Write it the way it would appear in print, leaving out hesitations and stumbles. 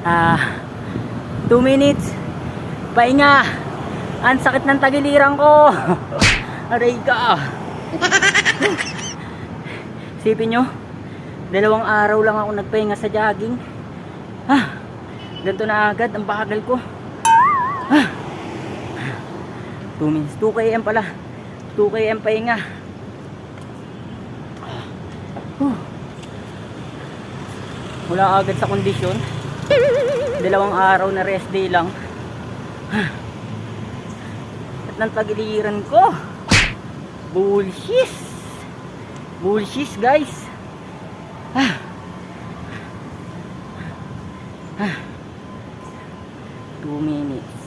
Ah, 2 minutes. Pahinga. Ang sakit ng tagiliran ko. Aray ka. Isipin nyo, 2 araw lang ako nagpahinga sa jogging. Ganito na agad ang bagal ko. 2 minutes. 2 km pala. 2 km pahinga. Wala agad sa kondisyon. 2 araw na rest day lang. At ng tagiliran ko. Bullshit. Bullshit guys. 2 minutes.